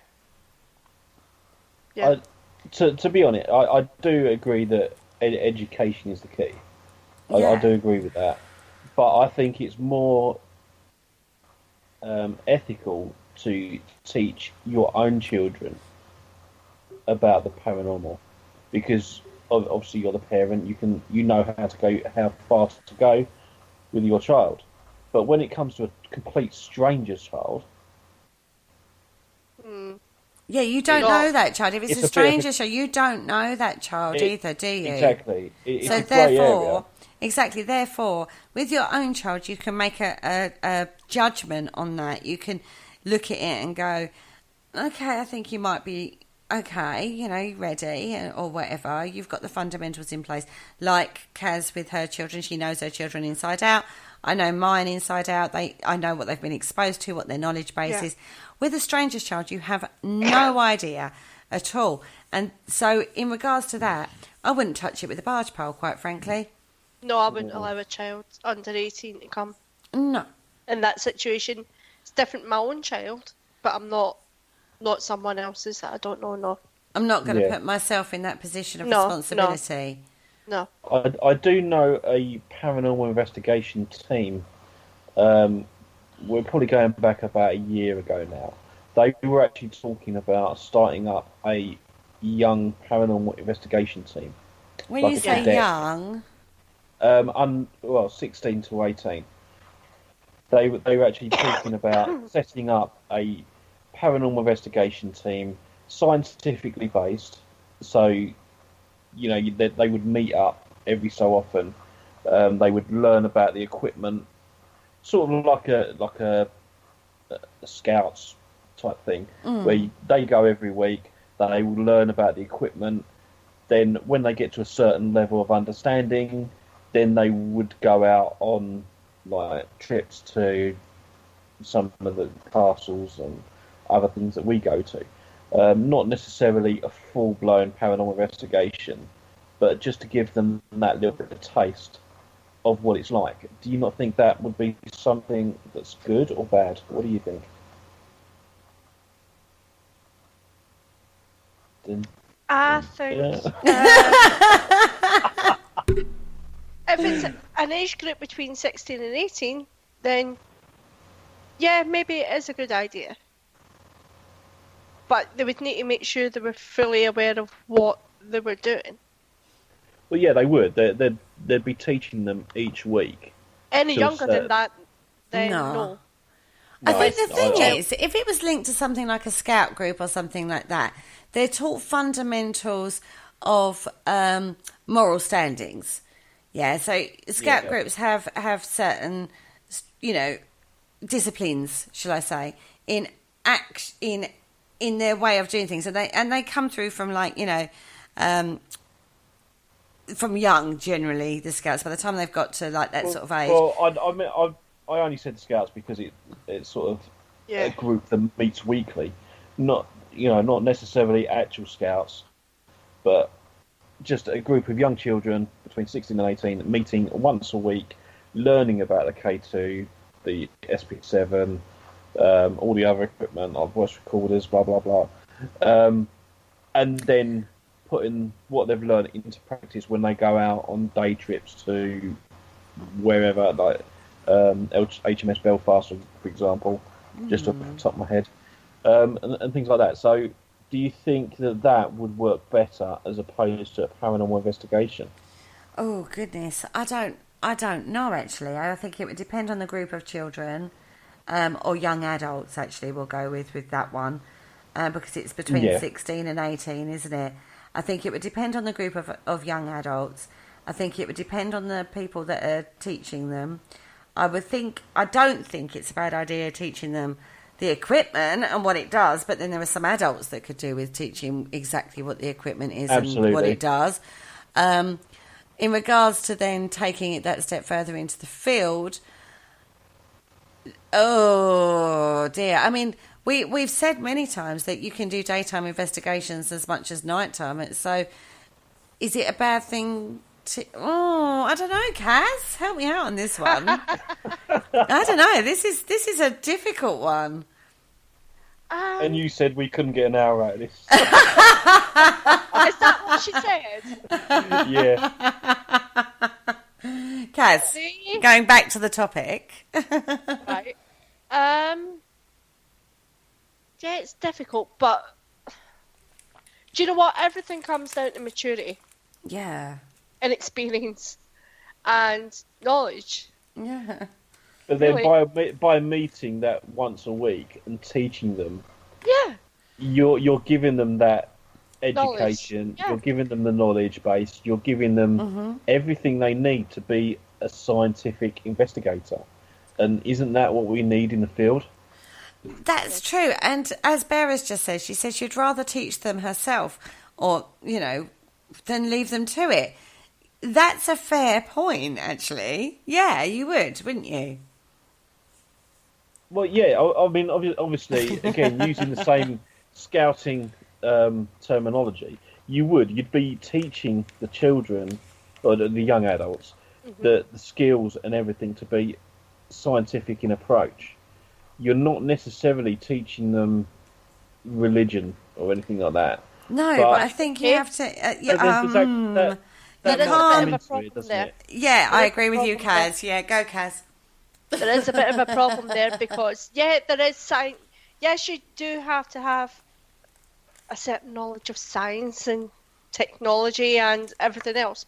To be honest, I do agree that education is the key. I do agree with that. But I think it's more ethical to teach your own children about the paranormal, because obviously you're the parent. You know how fast to go with your child. But when it comes to a complete stranger's child, yeah, you don't know that child. If it's a stranger's child, you don't know that child either, do you? Exactly. So therefore, with your own child, you can make a judgment on that. You can look at it and go, okay, I think you might be okay, ready or whatever. You've got the fundamentals in place. Like Caz with her children, she knows her children inside out. I know mine inside out. I know what they've been exposed to, what their knowledge base is. With a stranger's child, you have no idea at all. And so in regards to that, I wouldn't touch it with a barge pole, quite frankly. No, I wouldn't allow a child under 18 to come. No. In that situation, it's different my own child, but I'm not someone else's that I don't know, no. I'm not going to put myself in that position of responsibility. No. I do know a paranormal investigation team. We're probably going back about a year ago now. They were actually talking about starting up a young paranormal investigation team. When you say young, 16 to 18. They were actually talking about setting up a paranormal investigation team, scientifically based. So, they would meet up every so often. They would learn about the equipment, sort of like a scouts type thing, where they go every week. They will learn about the equipment. Then, when they get to a certain level of understanding, then they would go out on trips to some of the castles and other things that we go to. Not necessarily a full-blown paranormal investigation, but just to give them that little bit of taste of what it's like. Do you not think that would be something that's good or bad? What do you think? I think if it's an age group between 16 and 18, then maybe it is a good idea. But they would need to make sure they were fully aware of what they were doing. Well, yeah, they would. They'd be teaching them each week. Any younger than that, then no. I think the thing is, if it was linked to something like a scout group or something like that, they're taught fundamentals of moral standings. Yeah, so scout groups have certain, disciplines, shall I say, in their way of doing things, and they come through from from young generally, the scouts. By the time they've got to that sort of age. Well, I only said scouts because it's sort of a group that meets weekly, not necessarily actual scouts, but just a group of young children between 16 and 18 meeting once a week learning about the K2, the SP7, all the other equipment, like voice recorders, blah blah blah, and then putting what they've learned into practice when they go out on day trips to wherever, like HMS Belfast, for example, just off the top of my head, and things like that. So, do you think that would work better as opposed to a paranormal investigation? Oh goodness, I don't know actually. I think it would depend on the group of children, or young adults. Actually, we'll go with that one, because it's between 16 and 18, isn't it? I think it would depend on the group of young adults. I think it would depend on the people that are teaching them. I don't think it's a bad idea teaching them the equipment and what it does, but then there are some adults that could do with teaching exactly what the equipment is and what it does. In regards to then taking it that step further into the field, oh dear. I mean, we've said many times that you can do daytime investigations as much as nighttime. So is it a bad thing to... Oh, I don't know, Caz. Help me out on this one. I don't know. This is a difficult one. And you said we couldn't get an hour out of this. Is that what she said? Yeah. Caz, going back to the topic. Right. Yeah, it's difficult, but do you know what? Everything comes down to maturity. Yeah. And experience and knowledge. Yeah. But then really, by meeting that once a week and teaching them, you're giving them that education. You're giving them the knowledge base. You're giving them everything they need to be a scientific investigator. And isn't that what we need in the field? That's true. And as Beara's just said, she says she'd rather teach them herself, or than leave them to it. That's a fair point, actually. Yeah, you would, wouldn't you? Well, yeah. I mean, obviously, again, using the same scouting terminology, you'd be teaching the children or the young adults the skills and everything to be scientific in approach. You're not necessarily teaching them religion or anything like that. No, but I think you have to. There is a bit of a problem there. Yeah, I agree with you, Caz. Yeah, go, Caz. There is a bit of a problem there because, there is science. Yes, you do have to have a certain knowledge of science and technology and everything else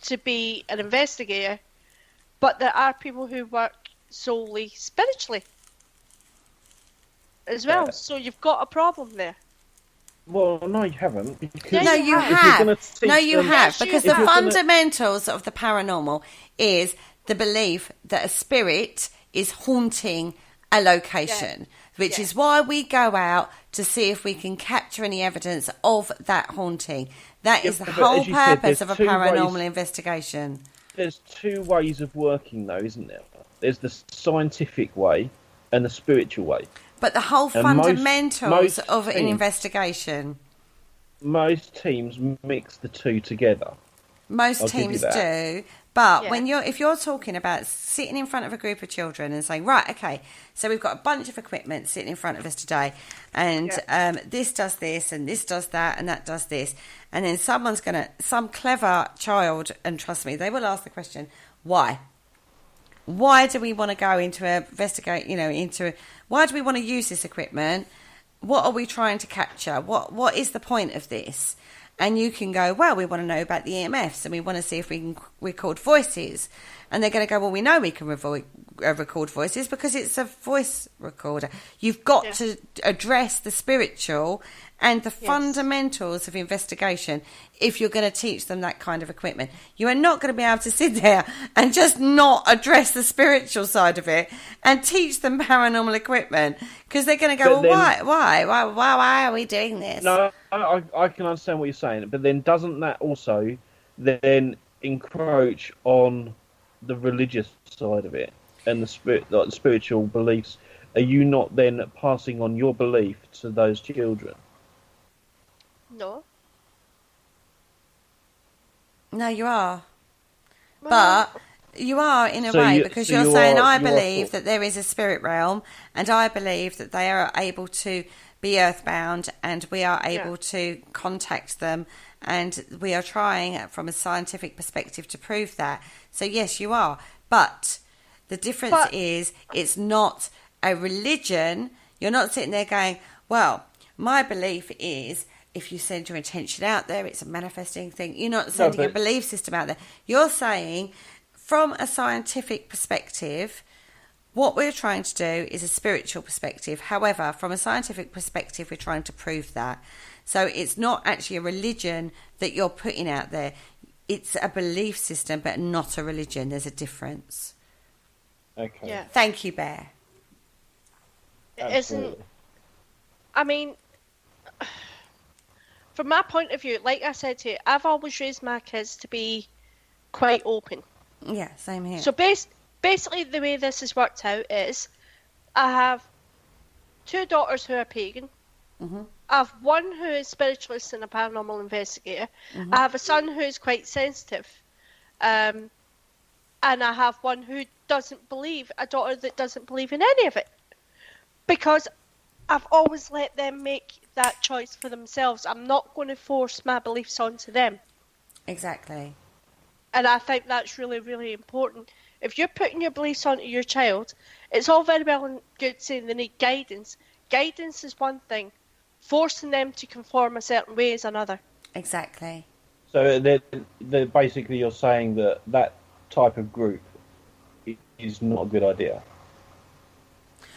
to be an investigator. But there are people who work solely spiritually as well. So you've got a problem there. Well, no, you haven't. No, you have. No, you have. Because the fundamentals of the paranormal is the belief that a spirit is haunting a location, which is why we go out to see if we can capture any evidence of that haunting. That is the whole purpose of a paranormal investigation. There's two ways of working, though, isn't there? There's the scientific way and the spiritual way. But the whole fundamentals of an investigation. Most teams mix the two together. Most teams do. But if you're talking about sitting in front of a group of children and saying, right, okay, so we've got a bunch of equipment sitting in front of us today, and this does this, and this does that, and that does this, and then some clever child, and trust me, they will ask the question, why? Why do we want to go why do we want to use this equipment? What are we trying to capture? What is the point of this? And you can go, well, we want to know about the EMFs and we want to see if we can record voices. And they're going to go, well, we know we can record voices because it's a voice recorder. You've got to address the spiritual and the fundamentals of investigation if you're going to teach them that kind of equipment. You are not going to be able to sit there and just not address the spiritual side of it and teach them paranormal equipment, because they're going to go, well, why are we doing this? No, I can understand what you're saying, but then doesn't that also then encroach on the religious side of it and the spiritual beliefs? Are you not then passing on your belief to those children? No, you are. But You are in a way, because you're saying, I believe that there is a spirit realm, and I believe that they are able to be earthbound, and we are able to contact them, and we are trying from a scientific perspective to prove that. So yes, you are. But the difference is, it's not a religion. You're not sitting there going, well, my belief is, if you send your intention out there, it's a manifesting thing. You're not sending a belief system out there. You're saying, from a scientific perspective, what we're trying to do is a spiritual perspective. However, from a scientific perspective, we're trying to prove that. So it's not actually a religion that you're putting out there. It's a belief system, but not a religion. There's a difference. Okay. Yeah. Thank you, Bear. It isn't... I mean, from my point of view, like I said to you, I've always raised my kids to be quite open. Yeah, same here. So basically the way this has worked out is I have 2 daughters who are pagan. Mm-hmm. I have one who is spiritualist and a paranormal investigator. Mm-hmm. I have a son who is quite sensitive. And I have one who doesn't believe, a daughter that doesn't believe in any of it. Because I've always let them make that choice for themselves. I'm not going to force my beliefs onto them. Exactly. And I think that's really, really important. If you're putting your beliefs onto your child, it's all very well and good saying they need guidance. Guidance is one thing. Forcing them to conform a certain way is another. Exactly. So they're basically, you're saying that type of group is not a good idea.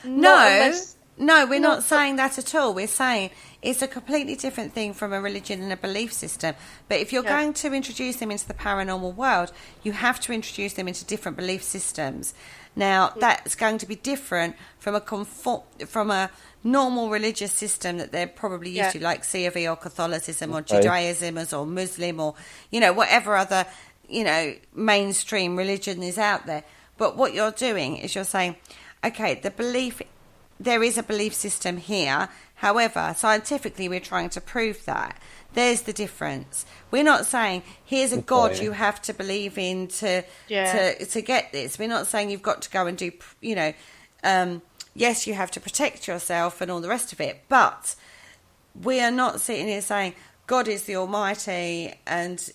No, we're not saying that at all. We're saying it's a completely different thing from a religion and a belief system. But if you're going to introduce them into the paranormal world, you have to introduce them into different belief systems. Now, that's going to be different from a normal religious system that they're probably used to, like C of E or Catholicism or Judaism or Muslim or, whatever other, mainstream religion is out there. But what you're doing is you're saying, okay, there is a belief system here. However, scientifically, we're trying to prove that. There's the difference. We're not saying, here's a God you have to believe in to get this. We're not saying you've got to go and do, yes, you have to protect yourself and all the rest of it. But we are not sitting here saying God is the Almighty and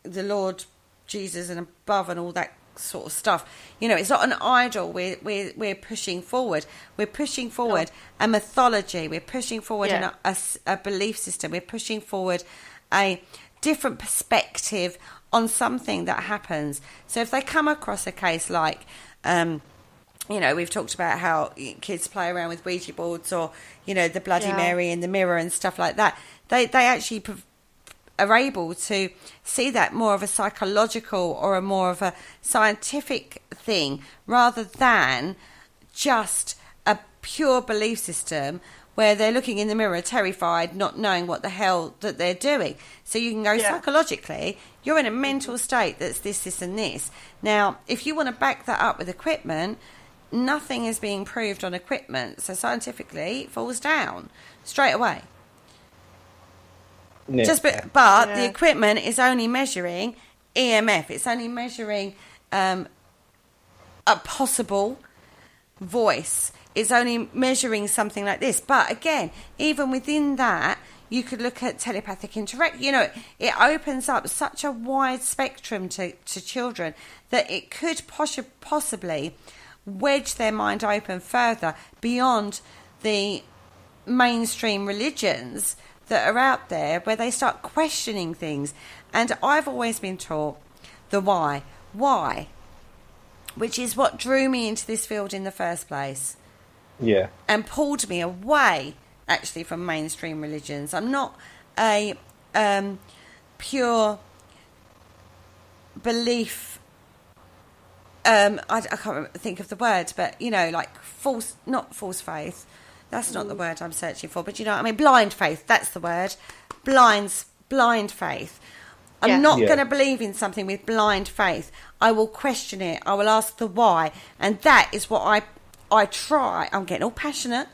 the Lord Jesus and above and all that sort of stuff. It's not an idol. We're pushing forward. We're pushing forward a mythology. We're pushing forward a belief system. We're pushing forward a different perspective on something that happens. So if they come across a case like, we've talked about how kids play around with Ouija boards or, the Bloody Mary in the mirror and stuff like that, they actually are able to see that more of a psychological or a more of a scientific thing rather than just a pure belief system where they're looking in the mirror terrified, not knowing what the hell that they're doing. So you can go psychologically, you're in a mental state that's this and this. Now, if you want to back that up with equipment, nothing is being proved on equipment. So scientifically, it falls down straight away. Yeah. But the equipment is only measuring EMF. It's only measuring a possible voice. It's only measuring something like this. But again, even within that, you could look at telepathic interaction. It opens up such a wide spectrum to children that it could possibly wedge their mind open further beyond the mainstream religions that are out there, where they start questioning things. And I've always been taught the why, which is what drew me into this field in the first place. Yeah. And pulled me away, actually, from mainstream religions. I'm not a pure belief. I can't think of the word, but like not false faith. That's not the word I'm searching for, but blind faith, that's the word. Blind faith. I'm not going to believe in something with blind faith. I will question it. I will ask the why. And that is what I try. I'm getting all passionate.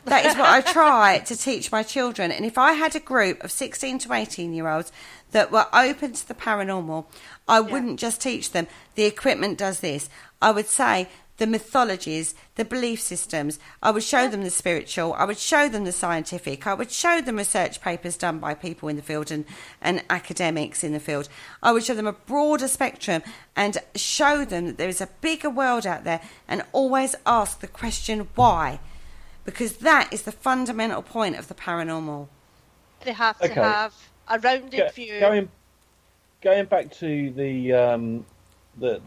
That is what I try to teach my children. And if I had a group of 16 to 18-year-olds that were open to the paranormal, I wouldn't just teach them the equipment does this. I would say the mythologies, the belief systems. I would show them the spiritual. I would show them the scientific. I would show them research papers done by people in the field and academics in the field. I would show them a broader spectrum and show them that there is a bigger world out there, and always ask the question why. Because that is the fundamental point of the paranormal. They have to have a rounded view. Going back to the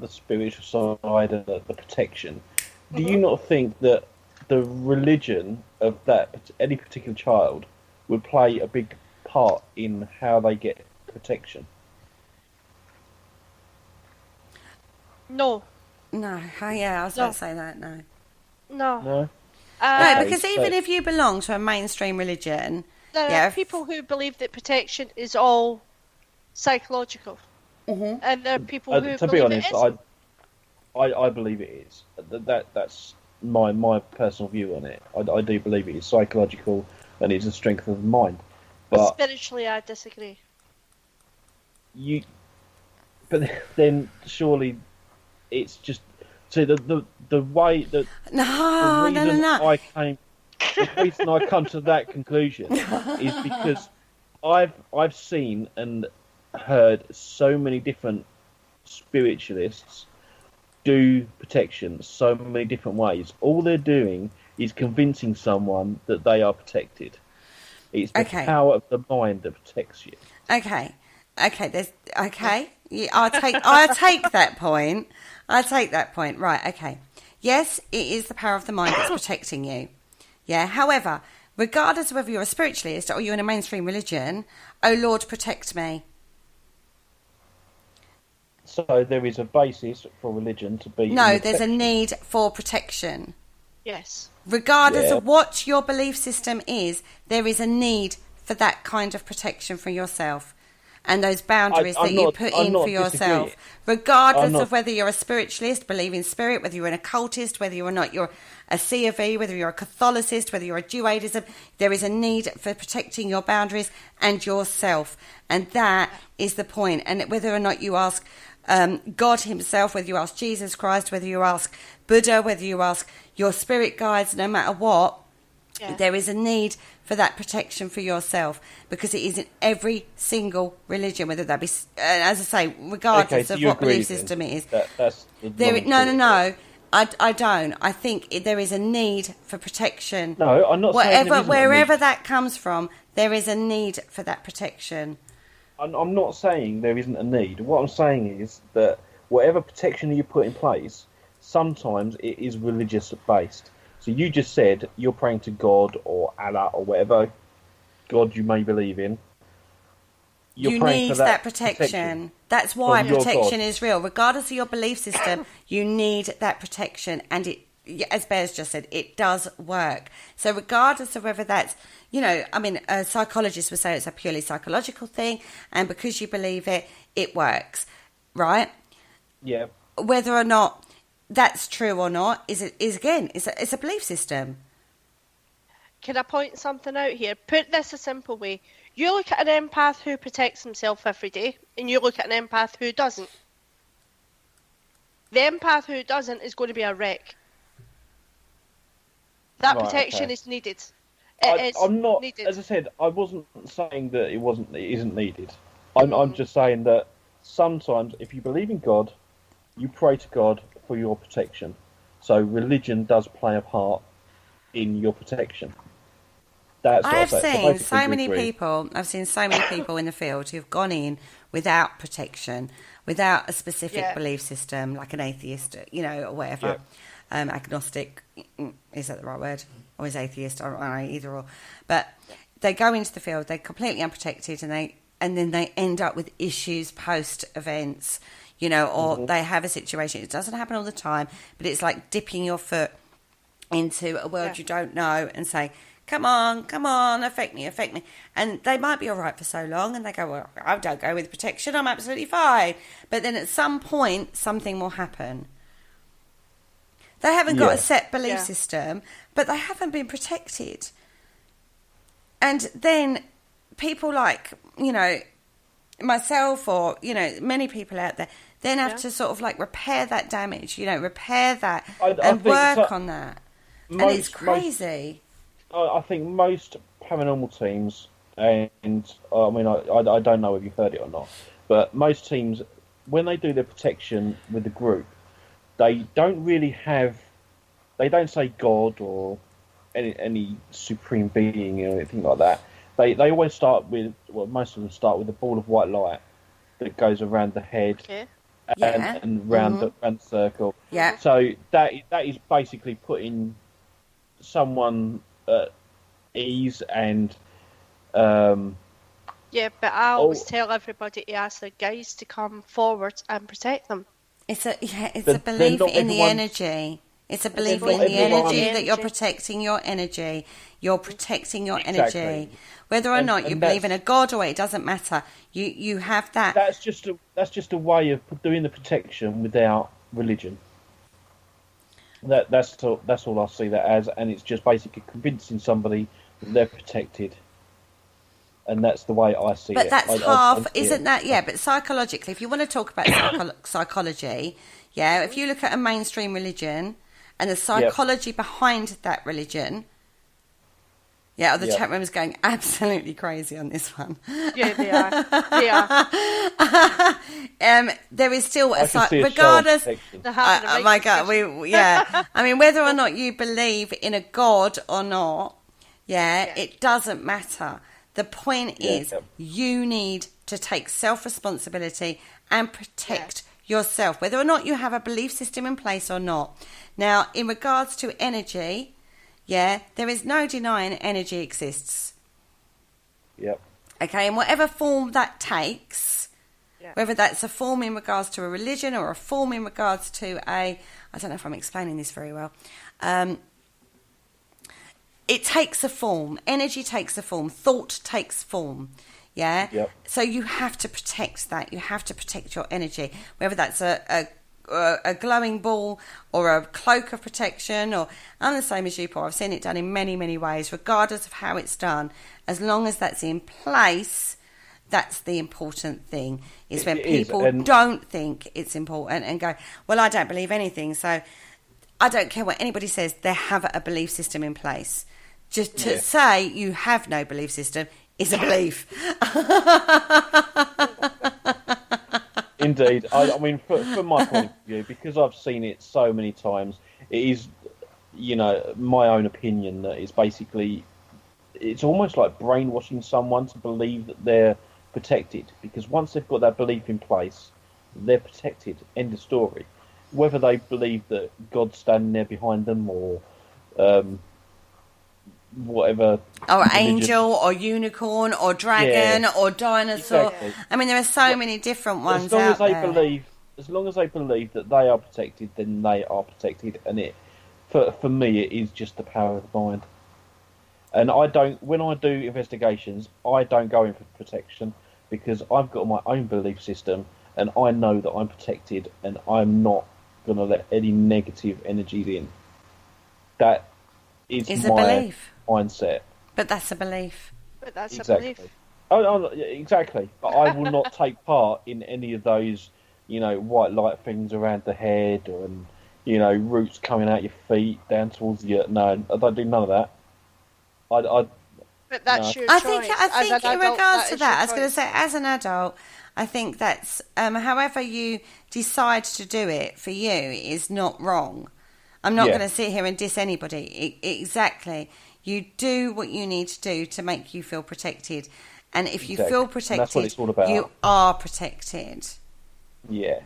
spiritual side and the protection, do you not think that the religion of any particular child would play a big part in how they get protection? No. No. Oh, yeah, I was going to say that. No. No. No. No, because even if you belong to a mainstream religion, there are people who believe that protection is all psychological, and there are people who to be honest, I believe it is. That's my personal view on it. I do believe it is psychological and it's a strength of the mind. But spiritually, I disagree. But then surely it's just the way that the reason I come to that conclusion is because I've seen and heard so many different spiritualists do protection so many different ways. All they're doing is convincing someone that they are protected. It's the power of the mind that protects you. Okay. Yeah, I'll take that point. I take that point. Right, okay. Yes, it is the power of the mind that's protecting you. Yeah, however, regardless of whether you're a spiritualist or you're in a mainstream religion, oh Lord, protect me. So there is a basis for religion to be... No, there's a need for protection. Yes. Regardless of what your belief system is, there is a need for that kind of protection for yourself. And those boundaries you put in for yourself, regardless of whether you're a spiritualist, believe in spirit, whether you're an occultist, whether or not you're a C of E, whether you're a Catholicist, whether you're a Judaism, there is a need for protecting your boundaries and yourself. And that is the point. And whether or not you ask God himself, whether you ask Jesus Christ, whether you ask Buddha, whether you ask your spirit guides, no matter what, there is a need for that protection for yourself, because it is in every single religion, whether that be, as I say, regardless of what belief system it is. No. I don't. I think there is a need for protection. No, I'm not saying there isn't wherever that comes from, there is a need for that protection. I'm not saying there isn't a need. What I'm saying is that whatever protection you put in place, sometimes it is religious based. So you just said you're praying to God or Allah or whatever God you may believe in. You need that protection. That's why protection is real. Regardless of your belief system, you need that protection. And it, as Bear's just said, it does work. So regardless of whether that's, a psychologist would say it's a purely psychological thing, and because you believe it, it works, right? Yeah. Whether or not that's true or not is a belief system. Can I point something out here? Put this a simple way. You look at an empath who protects himself every day, and you look at an empath who doesn't. The empath who doesn't is going to be a wreck. That protection is needed. I'm not needed. As I said, I wasn't saying that it isn't needed. I'm just saying that sometimes if you believe in God, you pray to God for your protection. So religion does play a part in your protection. I've seen so many people in the field who've gone in without protection, without a specific belief system, like an atheist, or whatever. Agnostic, is that the right word? Or is atheist? I don't know, either or. But they go into the field, they're completely unprotected, and then they end up with issues post events. Or they have a situation. It doesn't happen all the time, but it's like dipping your foot into a world you don't know and say, come on, affect me. And they might be all right for so long, and they go, well, I don't go with protection, I'm absolutely fine. But then at some point, something will happen. They haven't got a set belief system, but they haven't been protected. And then people like, you know, myself or, you know, many people out there then have to sort of like repair that damage, you know, repair that and work on that. And it's crazy. I think most paranormal teams, and I mean, I don't know if you've heard it or not, but most teams, when they do their protection with the group, they don't really have, they don't say God or any supreme being or anything like that. They always start with, well, most of them start with a ball of white light that goes around the head and round the circle. Yeah. So that is basically putting someone at ease and. Yeah, but I always tell everybody to ask their guides to come forward and protect them. It's a belief in the energy. It's a belief in the energy that you're protecting your energy. You're protecting your energy. Whether or not you believe in a god or it doesn't matter. You have that. That's just a way of doing the protection without religion. That's all I see that as, and it's just basically convincing somebody that they're protected. And that's the way I see it. But that's half, isn't that? Yeah, but psychologically, if you want to talk about psychology, if you look at a mainstream religion and the psychology behind that religion, the chat room is going absolutely crazy on this one. Yeah, they are. They are. There is still regardless. Oh my God, I mean, whether or not you believe in a god or not, it doesn't matter. The point is, you need to take self-responsibility and protect yourself, whether or not you have a belief system in place or not. Now, in regards to energy, there is no denying energy exists. Yep. Okay, in whatever form that takes, whether that's a form in regards to a religion or a form in regards to I don't know if I'm explaining this very well. It takes a form. Energy takes a form. Thought takes form. Yeah? Yep. So you have to protect that. You have to protect your energy. Whether that's a glowing ball or a cloak of protection, or I'm the same as you, Paul. I've seen it done in many, many ways, regardless of how it's done. As long as that's in place, that's the important thing. Is when people don't think it's important and go, well, I don't believe anything, so I don't care what anybody says. They have a belief system in place. Just to say you have no belief system is a belief. Indeed. I mean, from my point of view, because I've seen it so many times, it is, you know, my own opinion that it's basically, it's almost like brainwashing someone to believe that they're protected. Because once they've got that belief in place, they're protected. End of story. Whether they believe that God's standing there behind them or whatever. Or angel or unicorn or dragon or dinosaur. Exactly. I mean, there are so many different ones as long as they believe that they are protected, then they are protected. And for me, it is just the power of the mind. And when I do investigations, I don't go in for protection because I've got my own belief system and I know that I'm protected and I'm not going to let any negative energies in. That is my belief. Mindset. But that's a belief. But that's a belief. Oh, exactly. But I will not take part in any of those, you know, white light things around the head and, you know, roots coming out your feet down towards the earth. No, I don't do none of that. But that's your choice. I think in regards to that, I was going to say, as an adult, I think that's however you decide to do it for you is not wrong. I'm not going to sit here and diss anybody. Exactly. You do what you need to do to make you feel protected. And if you feel protected, that's what it's all about. You are protected. Yeah,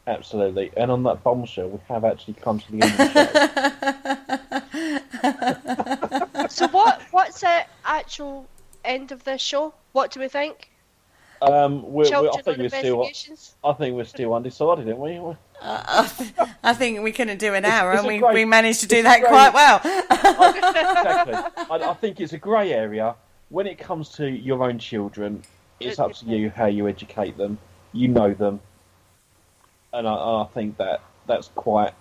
absolutely. And on that bombshell, we have actually come to the end of the show. So what's the actual end of this show? What do we think? I think we're still undecided, aren't we? I think we couldn't do an hour, and we managed to do that quite well. Exactly. I think it's a grey area. When it comes to your own children, it's up to you how you educate them. You know them. And I think that's quite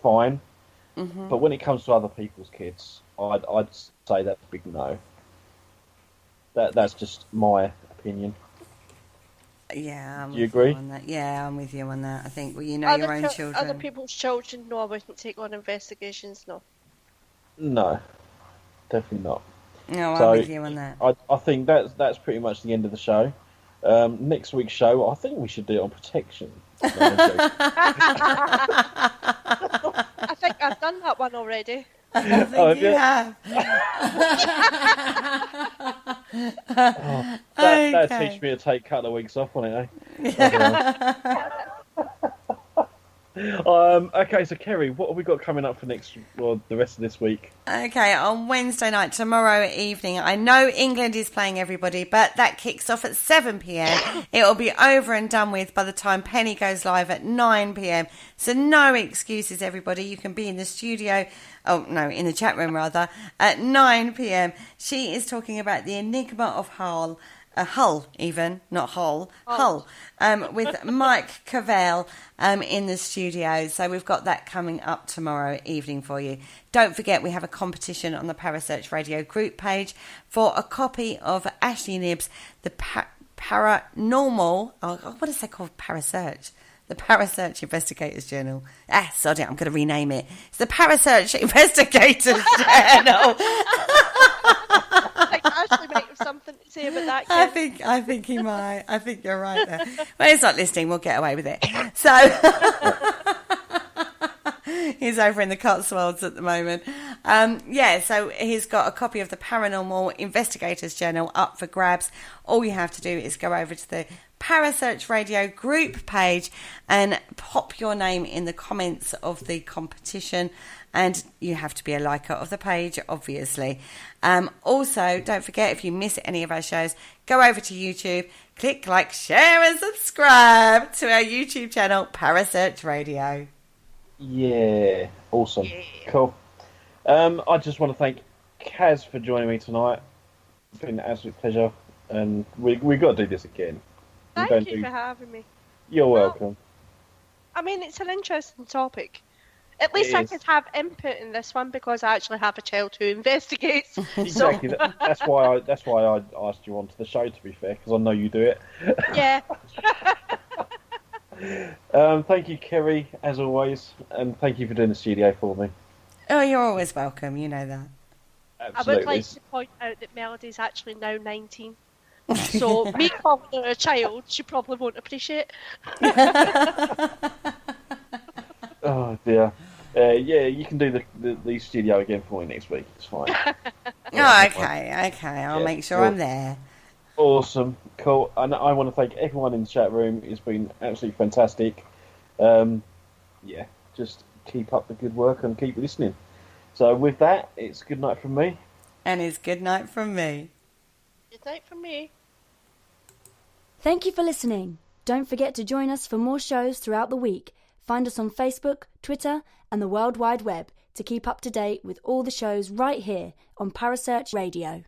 fine. But when it comes to other people's kids, I'd say that's a big no. That's just my opinion. Yeah, do you agree? On that. Yeah, I'm with you on that. I think your own children. Other people's children, no, I wouldn't take on investigations. No. No, definitely not. No, so I'm with you on that. I think that's pretty much the end of the show. Next week's show, I think we should do it on protection. No, I think I've done that one already. I think you have. That'd teach me to take a couple of weeks off on it, eh? Okay, so Kerry, what have we got coming up for the rest of this week? Okay, on Wednesday night, tomorrow evening, I know England is playing everybody, but that kicks off at 7 p.m. It'll be over and done with by the time Penny goes live at 9 p.m. So no excuses, everybody. You can be in the studio, in the chat room rather, at 9 p.m. She is talking about the Enigma of Hull, with Mike Cavell in the studio. So we've got that coming up tomorrow evening for you. Don't forget, we have a competition on the Parasearch Radio group page for a copy of Ashley Nibbs' The Paranormal... what is that called? Parasearch. The Parasearch Investigators Journal. Sorry, I'm going to rename it. It's the Parasearch Investigators Journal. Ashley might have something to say about that. Kim. I think he might. I think you're right there. Well, he's not listening. We'll get away with it. So he's over in the Cotswolds at the moment. So he's got a copy of the Paranormal Investigators Journal up for grabs. All you have to do is go over to the Parasearch Radio group page and pop your name in the comments of the competition. And you have to be a liker of the page, obviously. Also, don't forget, if you miss any of our shows, go over to YouTube, click like, share and subscribe to our YouTube channel, Parasearch Radio. Yeah, awesome. Yeah. Cool. I just want to thank Caz for joining me tonight. It's been an absolute pleasure. And we've got to do this again. Thank you for having me. You're welcome. I mean, it's an interesting topic. At least I could have input in this one because I actually have a child who investigates. Exactly. That's why I asked you onto the show, to be fair, because I know you do it. Yeah. Thank you, Kerry, as always, and thank you for doing the studio for me. Oh, you're always welcome. You know that. Absolutely. I would like to point out that Melody's actually now 19. So me calling her a child, she probably won't appreciate. Oh dear. You can do the studio again for me next week. It's fine. Okay. I'll make sure I'm there. Awesome, cool. And I want to thank everyone in the chat room. It's been absolutely fantastic. Just keep up the good work and keep listening. So with that, it's good night from me. And it's good night from me. Good night from me. Thank you for listening. Don't forget to join us for more shows throughout the week. Find us on Facebook, Twitter, and the World Wide Web to keep up to date with all the shows right here on Parasearch Radio.